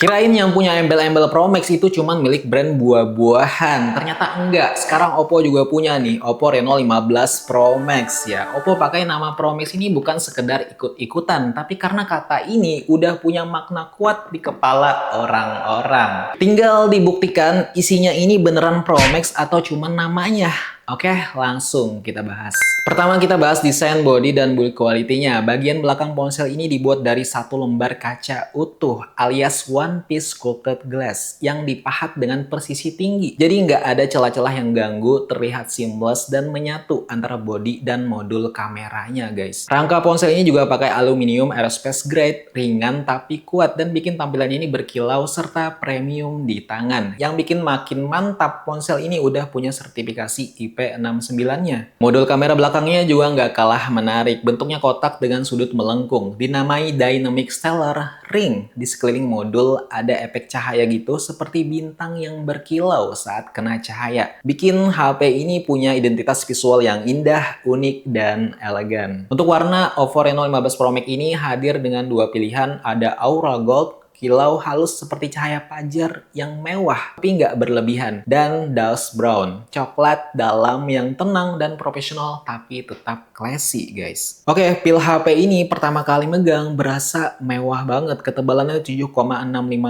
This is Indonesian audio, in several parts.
Kirain yang punya embel-embel Pro Max itu cuman milik brand buah-buahan. Ternyata enggak. Sekarang Oppo juga punya nih, Oppo Reno 15 Pro Max ya. Oppo pakai nama Pro Max ini bukan sekedar ikut-ikutan, tapi karena kata ini udah punya makna kuat di kepala orang-orang. Tinggal dibuktikan isinya ini beneran Pro Max atau cuman namanya. Oke, langsung kita bahas. Pertama kita bahas desain body dan build quality-nya. Bagian belakang ponsel ini dibuat dari satu lembar kaca utuh alias one piece sculpted glass yang dipahat dengan presisi tinggi. Jadi nggak ada celah-celah yang ganggu, terlihat seamless dan menyatu antara body dan modul kameranya guys. Rangka ponsel ini juga pakai aluminium aerospace grade, ringan tapi kuat dan bikin tampilannya ini berkilau serta premium di tangan. Yang bikin makin mantap, ponsel ini udah punya sertifikasi IP69-nya. Modul kamera belakangnya juga nggak kalah menarik. Bentuknya kotak dengan sudut melengkung. Dinamai Dynamic Stellar Ring. Di sekeliling modul ada efek cahaya gitu seperti bintang yang berkilau saat kena cahaya. Bikin HP ini punya identitas visual yang indah, unik, dan elegan. Untuk warna, Oppo Reno 15 Pro Max ini hadir dengan dua pilihan. Ada Aura Gold, kilau halus seperti cahaya fajar yang mewah tapi nggak berlebihan, dan Dust Brown, coklat dalam yang tenang dan profesional tapi tetap classy guys. Oke, pil HP ini pertama kali megang berasa mewah banget. Ketebalannya 7,65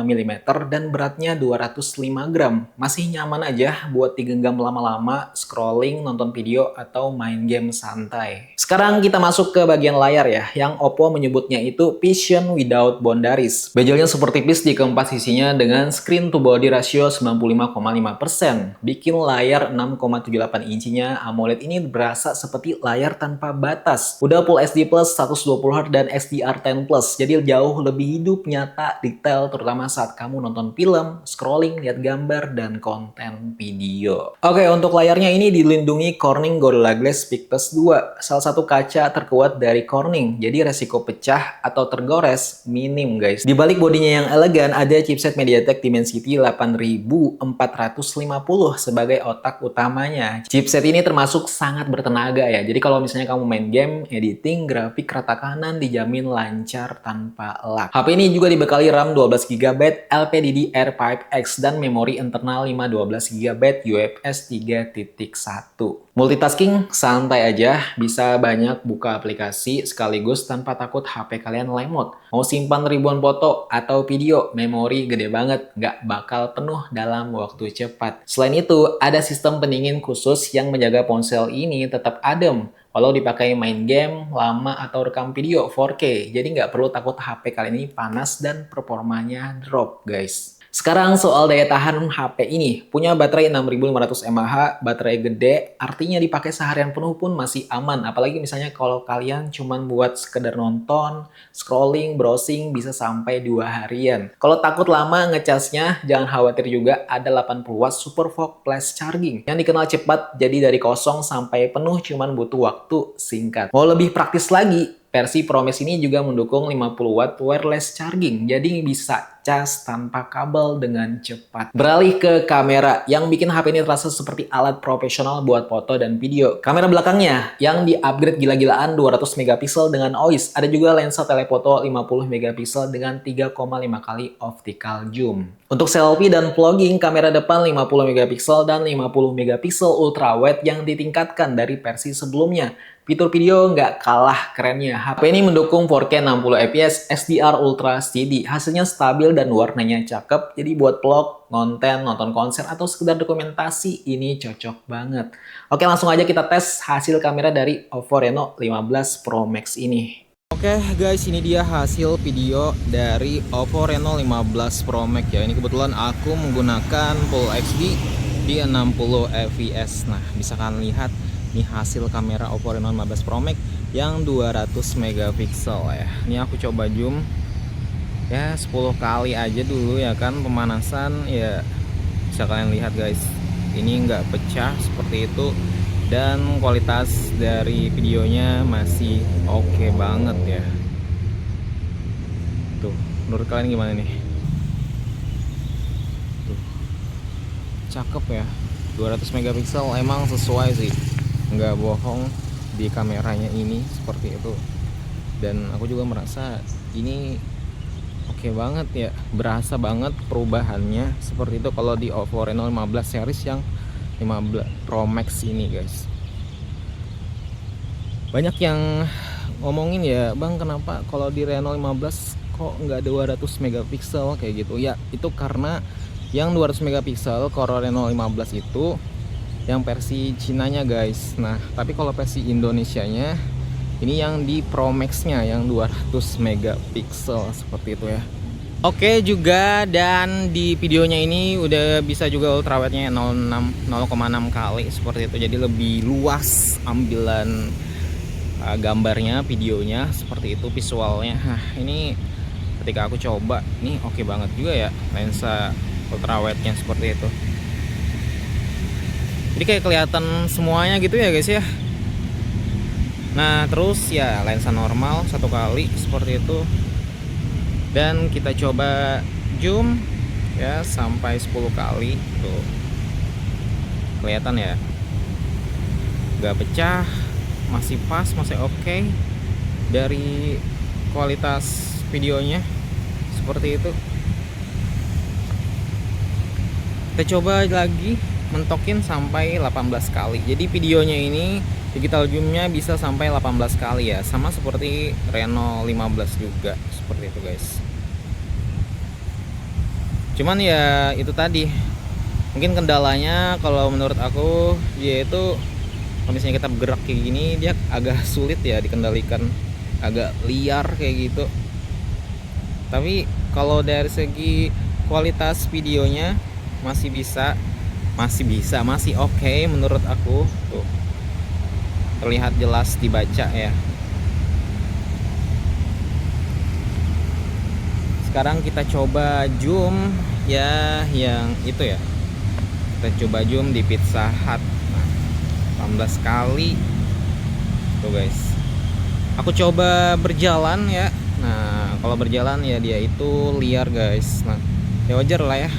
mm dan beratnya 205 gram. Masih nyaman aja buat digenggam lama-lama, scrolling, nonton video, atau main game santai. Sekarang kita masuk ke bagian layar ya, yang Oppo menyebutnya itu Vision Without Boundaries. Bejelnya super tipis di keempat sisinya dengan screen to body ratio 95,5%. Bikin layar 6,78 inchinya AMOLED ini berasa seperti layar tanpa batas. Udah Full HD Plus 120Hz dan XDR10 Plus, jadi jauh lebih hidup, nyata, detail, terutama saat kamu nonton film, scrolling, lihat gambar, dan konten video. Oke, untuk layarnya ini dilindungi Corning Gorilla Glass Victus 2, salah satu kaca terkuat dari Corning, jadi resiko pecah atau tergores minim guys. Di balik bodinya yang elegan, ada chipset MediaTek Dimensity 8450 sebagai otak utamanya. Chipset ini termasuk sangat bertenaga ya, jadi kalau misalnya kamu main game, editing, grafik, rata kanan dijamin lancar tanpa lag. HP ini juga dibekali RAM 12GB LPDDR5X dan memori internal 512GB UFS 3.1. Multitasking santai aja, bisa banyak buka aplikasi sekaligus tanpa takut HP kalian lemot. Mau simpan ribuan foto atau video, memori gede banget, nggak bakal penuh dalam waktu cepat. Selain itu, ada sistem pendingin khusus yang menjaga ponsel ini tetap adem walau dipakai main game, lama, atau rekam video 4K. Jadi nggak perlu takut HP kalian ini panas dan performanya drop guys. Sekarang soal daya tahan HP ini, punya baterai 6500 mAh, baterai gede, artinya dipakai seharian penuh pun masih aman. Apalagi misalnya kalau kalian cuman buat sekedar nonton, scrolling, browsing, bisa sampai 2 harian. Kalau takut lama ngecasnya, jangan khawatir juga, ada 80 watt Super Fast Flash Charging yang dikenal cepat, jadi dari kosong sampai penuh cuman butuh waktu singkat. Mau lebih praktis lagi, versi Pro Max ini juga mendukung 50 watt wireless charging, jadi bisa cas tanpa kabel dengan cepat. Beralih ke kamera, yang bikin HP ini terasa seperti alat profesional buat foto dan video. Kamera belakangnya yang di-upgrade gila-gilaan 200 megapiksel dengan OIS. Ada juga lensa telefoto 50 megapiksel dengan 3,5 kali optical zoom. Untuk selfie dan vlogging, kamera depan 50 megapiksel dan 50 megapiksel ultra wide yang ditingkatkan dari versi sebelumnya. Fitur video nggak kalah kerennya. HP ini mendukung 4K 60 fps, SDR Ultra HD. Hasilnya stabil dan warnanya cakep. Jadi buat vlog, konten, nonton konser, atau sekedar dokumentasi, ini cocok banget. Oke, langsung aja kita tes hasil kamera dari Oppo Reno 15 Pro Max ini. Oke guys, ini dia hasil video dari Oppo Reno 15 Pro Max ya. Ini kebetulan aku menggunakan Full HD di 60 fps. Nah, bisa kalian lihat ini hasil kamera Oppo Reno 15 Pro Max yang 200 megapiksel ya. Ini aku coba zoom ya 10 kali aja dulu ya kan pemanasan ya. Bisa kalian lihat guys, ini nggak pecah seperti itu, dan kualitas dari videonya masih oke banget ya. Tuh, menurut kalian gimana nih? Tuh, cakep ya, 200 megapiksel emang sesuai sih, nggak bohong di kameranya ini seperti itu. Dan aku juga merasa ini Oke banget ya, berasa banget perubahannya seperti itu kalau di Oppo Reno 15 series yang 15 Pro Max ini guys. Banyak yang ngomongin ya, Bang, kenapa kalau di Reno 15 kok nggak 200 megapiksel kayak gitu. Ya, itu karena yang 200 megapiksel kalau Reno 15 itu yang versi Cinanya guys. Nah, tapi kalau versi Indonesianya ini yang di Pro Max-nya yang 200 megapiksel seperti itu ya. Oke juga, dan di videonya ini udah bisa juga ultrawide-nya 0,6 kali seperti itu. Jadi lebih luas ambilan gambarnya, videonya seperti itu, visualnya. Nah, ini ketika aku coba, ini oke banget juga ya lensa ultrawide-nya seperti itu. Jadi kayak kelihatan semuanya gitu ya guys ya. Nah, terus ya lensa normal 1 kali seperti itu. Dan kita coba zoom ya sampai 10 kali tuh, kelihatan ya, nggak pecah, masih pas, masih oke dari kualitas videonya seperti itu. Kita coba lagi mentokin sampai 18 kali. Jadi videonya ini digital zoomnya bisa sampai 18 kali ya, sama seperti Reno 15 juga seperti itu guys. Cuman ya itu tadi, mungkin kendalanya kalau menurut aku yaitu kalau misalnya kita bergerak kayak gini, dia agak sulit ya dikendalikan, agak liar kayak gitu. Tapi kalau dari segi kualitas videonya masih oke menurut aku tuh, terlihat jelas dibaca ya. Sekarang kita coba zoom ya yang itu ya, kita coba zoom di Pizza Hut. Nah, 18 kali tuh guys. Aku coba berjalan ya. Nah, kalau berjalan ya dia itu liar guys. Nah, ya wajar lah ya,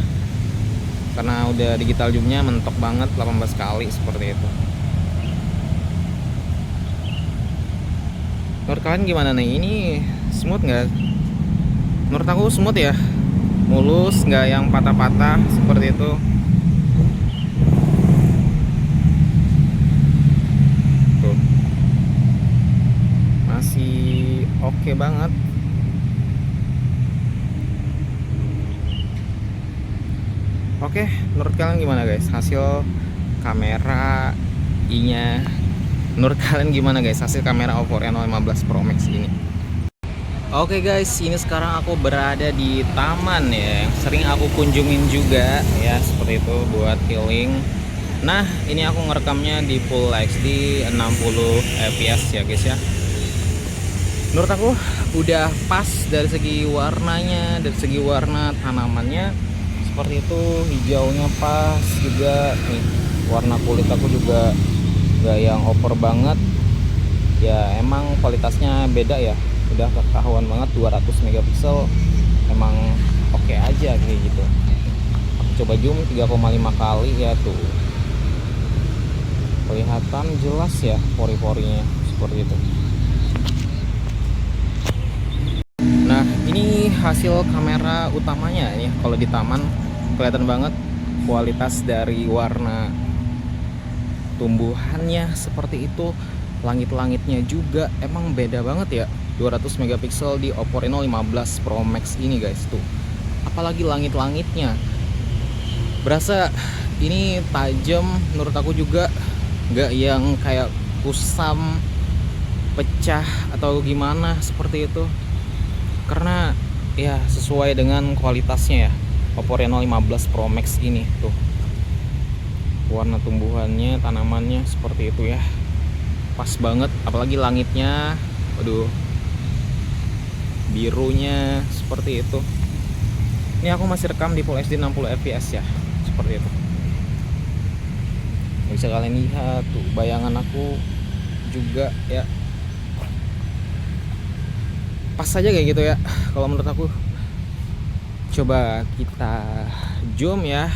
karena udah digital zoomnya mentok banget 18 kali seperti itu. Menurut kalian gimana nih? Ini smooth nggak? Menurut aku smooth ya, mulus, nggak yang patah-patah seperti itu. Tuh, masih oke banget. Oke, menurut kalian gimana guys hasil kamera i-nya? Menurut kalian gimana guys hasil kamera Oppo Reno 15 Pro Max ini? Oke guys, ini sekarang aku berada di taman ya, yang sering aku kunjungin juga ya, seperti itu buat healing. Nah, ini aku ngerekamnya di Full HD 60 fps ya guys ya. Menurut aku udah pas dari segi warnanya, dari segi warna tanamannya seperti itu, hijaunya pas juga nih. Warna kulit aku juga gak yang over banget ya, emang kualitasnya beda ya, udah ketahuan banget 200 megapiksel emang oke aja kayak gitu. Aku coba zoom 3,5 kali ya tuh, kelihatan jelas ya pori-porinya seperti itu. Nah, ini hasil kamera utamanya ya, kalau di taman kelihatan banget kualitas dari warna tumbuhannya seperti itu. Langit-langitnya juga emang beda banget ya, 200 megapiksel di Oppo Reno 15 Pro Max ini guys tuh. Apalagi langit-langitnya berasa ini tajam menurut aku juga, nggak yang kayak kusam, pecah atau gimana seperti itu, karena ya sesuai dengan kualitasnya ya Oppo Reno 15 Pro Max ini tuh. Warna tumbuhannya, tanamannya seperti itu ya, pas banget. Apalagi langitnya, waduh, birunya seperti itu. Ini aku masih rekam di Full HD 60 fps ya, seperti itu. Bisa kalian lihat tuh bayangan aku juga ya, pas saja kayak gitu ya kalau menurut aku. Coba kita zoom ya,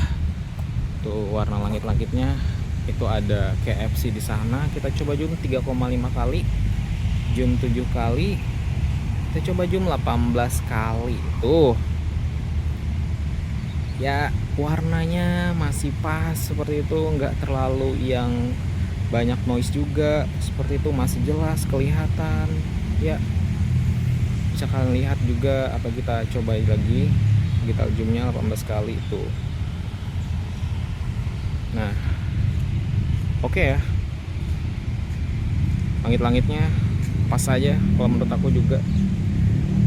tuh warna langit-langitnya itu ada KFC di sana. Kita coba zoom 3,5 kali, zoom 7 kali. Kita coba zoom 18 kali. Tuh. Ya, warnanya masih pas seperti itu, nggak terlalu yang banyak noise juga. Seperti itu masih jelas kelihatan. Ya, bisa kalian lihat juga. Apa kita coba lagi? Kita zoomnya 18 kali itu. Nah, oke ya. Langit-langitnya pas aja kalau menurut aku juga.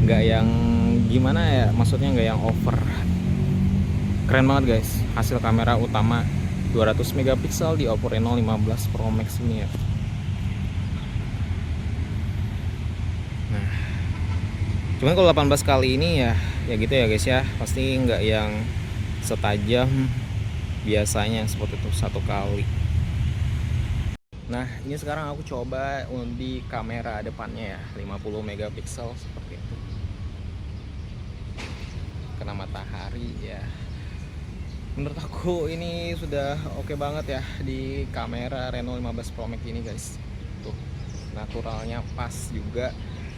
Nggak yang gimana ya, maksudnya nggak yang over. Keren banget guys, hasil kamera utama 200 megapiksel di Oppo Reno 15 Pro Max ini ya. Nah, cuman kalau 18 kali ini ya gitu ya guys ya, pasti nggak yang setajam biasanya seperti itu satu kali. Nah, ini sekarang aku coba di kamera depannya ya, 50 megapiksel seperti itu. Kena matahari ya. Menurut aku ini sudah oke banget ya di kamera Reno 15 Pro Max ini guys. Tuh, naturalnya pas juga,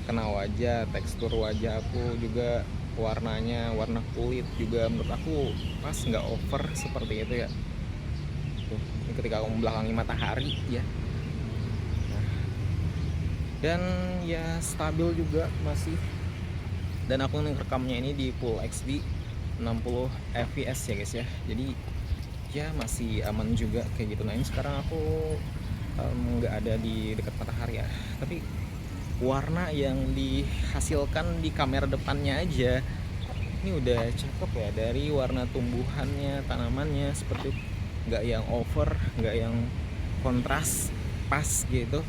kena wajah, tekstur wajah aku juga, warnanya, warna kulit juga menurut aku pas, nggak over seperti itu ya. Tuh, ini ketika aku membelakangi matahari ya. Nah, dan ya stabil juga masih. Dan aku ngerekamnya ini di Full HD 60 fps ya guys ya, jadi ya masih aman juga kayak gitu. Nah, ini sekarang aku nggak ada di dekat matahari ya, tapi warna yang dihasilkan di kamera depannya aja ini udah cakep ya, dari warna tumbuhannya, tanamannya seperti nggak yang over, nggak yang kontras, pas gitu.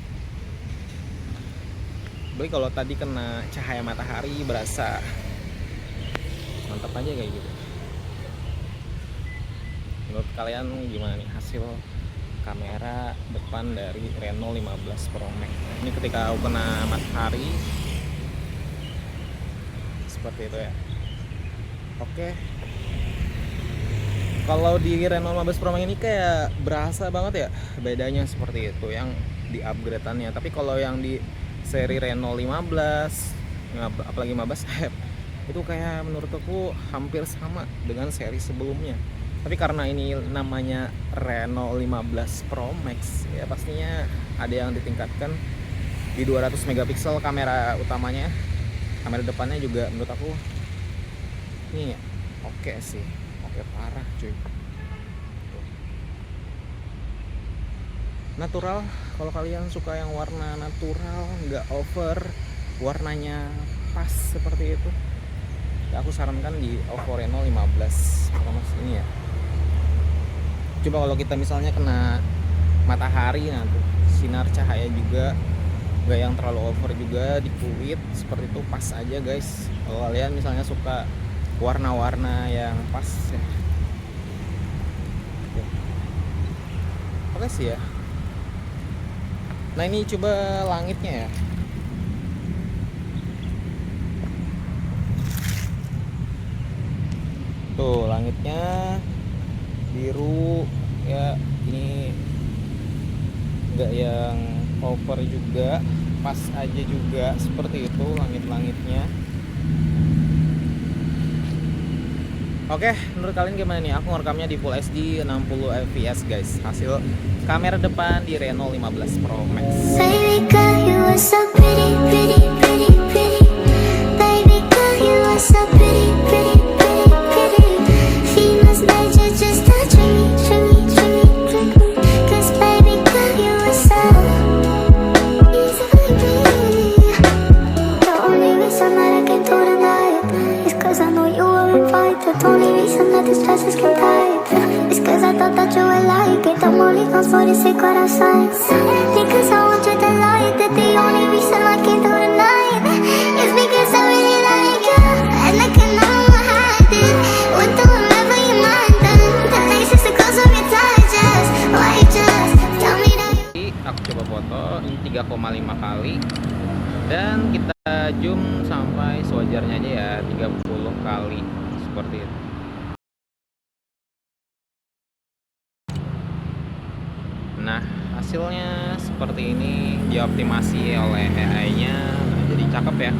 Baik, kalau tadi kena cahaya matahari berasa mantap aja kayak gitu. Menurut kalian gimana nih hasil kamera depan dari Reno 15 Pro Max? Ini ketika aku kena matahari seperti itu ya. Oke. Kalau di Reno 15 Pro Max ini kayak berasa banget ya bedanya seperti itu yang di upgrade-annya. Tapi kalau yang di seri Reno 15, apalagi 15 itu kayak menurut aku hampir sama dengan seri sebelumnya. Tapi karena ini namanya Reno 15 Pro Max ya, pastinya ada yang ditingkatkan di 200 megapiksel kamera utamanya. Kamera depannya juga menurut aku ini oke sih, oke parah cuy. Natural, kalau kalian suka yang warna natural, nggak over, warnanya pas seperti itu ya, aku sarankan di Oppo Reno 15 Pro Max ini ya. Coba kalau kita misalnya kena matahari, nah tuh sinar cahaya juga nggak yang terlalu over juga di kulit seperti itu, pas aja guys. Kalau kalian misalnya suka warna-warna yang pas ya, oke sih ya. Nah, ini coba langitnya ya. Tuh langitnya biru ya, ini enggak yang over juga, pas aja juga seperti itu langit-langitnya. Oke, menurut kalian gimana nih? Aku ngerekamnya di Full HD 60 fps guys. Hasil kamera depan di Reno 15 Pro Max. Baby girl, you are so pretty, pretty, pretty, pretty. Baby girl, you are so pretty, pretty, pretty, pretty. Females nature just to trick me, trick me, trick me, trick me. 'Cause baby girl, you are so easy for me. The only reason that I can do tonight is 'cause I know you were invited. The only reason that this dress is kept tight is 'cause I thought that you would like it. I'm only comes for the secret of science. Because I want you to like that. The only reason I can do tonight is because I really like you, and I cannot hide it. We'll do whatever you mind then. The laces the close of your touches. Why you just tell me that you... Aku coba foto ini 3,5 kali. Dan kita zoom sampai sewajarnya aja ya, 30 kali seperti itu. Nah, hasilnya seperti ini, dioptimasi oleh AI-nya, jadi cakep ya.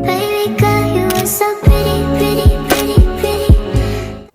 Baby girl, you are so pretty, pretty, pretty, pretty.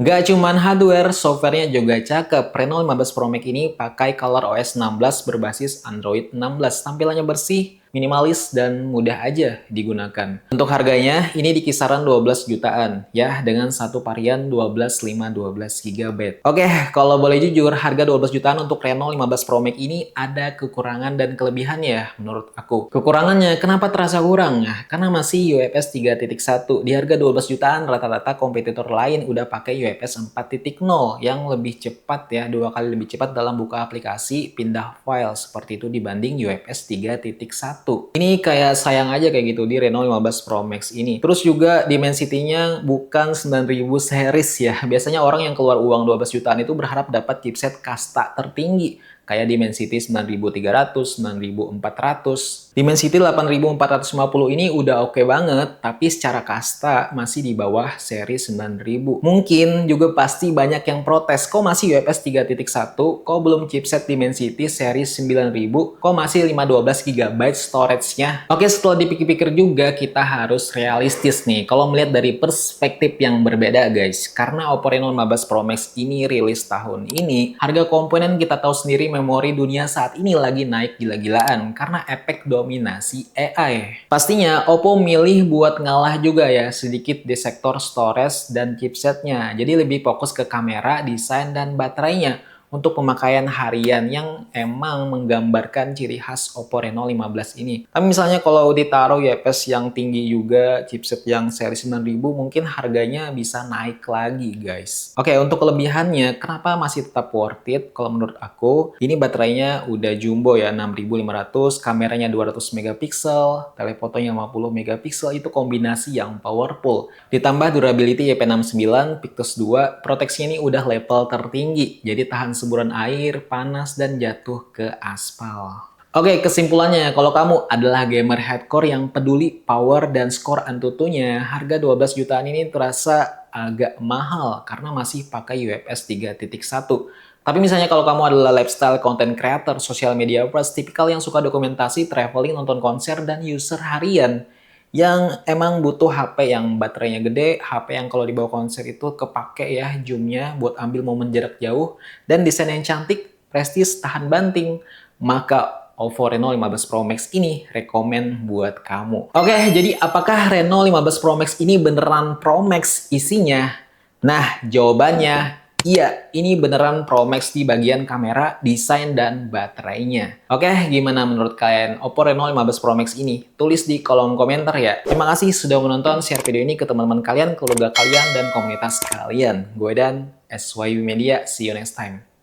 Gak cuman hardware, softwarenya juga cakep. Reno 15 Pro Max ini pakai ColorOS 16 berbasis Android 16. Tampilannya bersih, minimalis, dan mudah aja digunakan. Untuk harganya, ini di kisaran 12 jutaan, ya, dengan satu varian 12, 5, 12 GB. Oke, kalau boleh jujur, harga 12 jutaan untuk Reno 15 Pro Max ini ada kekurangan dan kelebihannya menurut aku. Kekurangannya, kenapa terasa kurang? Nah, karena masih UFS 3.1. Di harga 12 jutaan, rata-rata kompetitor lain udah pakai UFS 4.0 yang lebih cepat ya, 2 kali lebih cepat dalam buka aplikasi, pindah file seperti itu dibanding UFS 3.1. Ini kayak sayang aja kayak gitu di Reno 15 Pro Max ini. Terus juga Dimensity-nya bukan 9000 series ya. Biasanya orang yang keluar uang 12 jutaan itu berharap dapat chipset kasta tertinggi kayak Dimensity 9300, 9400. Dimensity 8450 ini udah oke banget, tapi secara kasta masih di bawah seri 9000. Mungkin juga pasti banyak yang protes, kok masih UFS 3.1, kok belum chipset Dimensity seri 9000, kok masih 512 GB storage-nya. Oke, setelah dipikir-pikir juga kita harus realistis nih, kalau melihat dari perspektif yang berbeda guys. Karena Oppo Reno 15 Pro Max ini rilis tahun ini, harga komponen kita tahu sendiri memori dunia saat ini lagi naik gila-gilaan karena efek dominasi AI. Pastinya Oppo milih buat ngalah juga ya sedikit di sektor storage dan chipsetnya. Jadi lebih fokus ke kamera, desain, dan baterainya untuk pemakaian harian yang emang menggambarkan ciri khas Oppo Reno 15 ini. Tapi misalnya kalau ditaruh UFS yang tinggi juga, chipset yang seri 9000, mungkin harganya bisa naik lagi guys. Oke, untuk kelebihannya, kenapa masih tetap worth it? Kalau menurut aku, ini baterainya udah jumbo ya, 6500, kameranya 200 megapiksel, telefotonya 50 megapiksel, itu kombinasi yang powerful. Ditambah durability IP69, Pictus 2, proteksinya ini udah level tertinggi, jadi tahan semburan air, panas, dan jatuh ke aspal. Oke, kesimpulannya, kalau kamu adalah gamer hardcore yang peduli power dan skor Antutunya, harga 12 jutaan ini terasa agak mahal karena masih pakai UFS 3.1. Tapi misalnya kalau kamu adalah lifestyle content creator, social media plus, tipikal yang suka dokumentasi, traveling, nonton konser, dan user harian, yang emang butuh HP yang baterainya gede, HP yang kalau dibawa konser itu kepake ya zoomnya buat ambil momen jarak jauh, dan desain yang cantik, prestis, tahan banting, maka Oppo Reno 15 Pro Max ini rekomen buat kamu. Oke, jadi apakah Reno 15 Pro Max ini beneran Pro Max isinya? Nah, jawabannya iya, ini beneran Pro Max di bagian kamera, desain, dan baterainya. Oke, gimana menurut kalian Oppo Reno 15 Pro Max ini? Tulis di kolom komentar ya. Terima kasih sudah menonton, share video ini ke teman-teman kalian, keluarga kalian, dan komunitas kalian. Gue Dan, SYU Media, see you next time.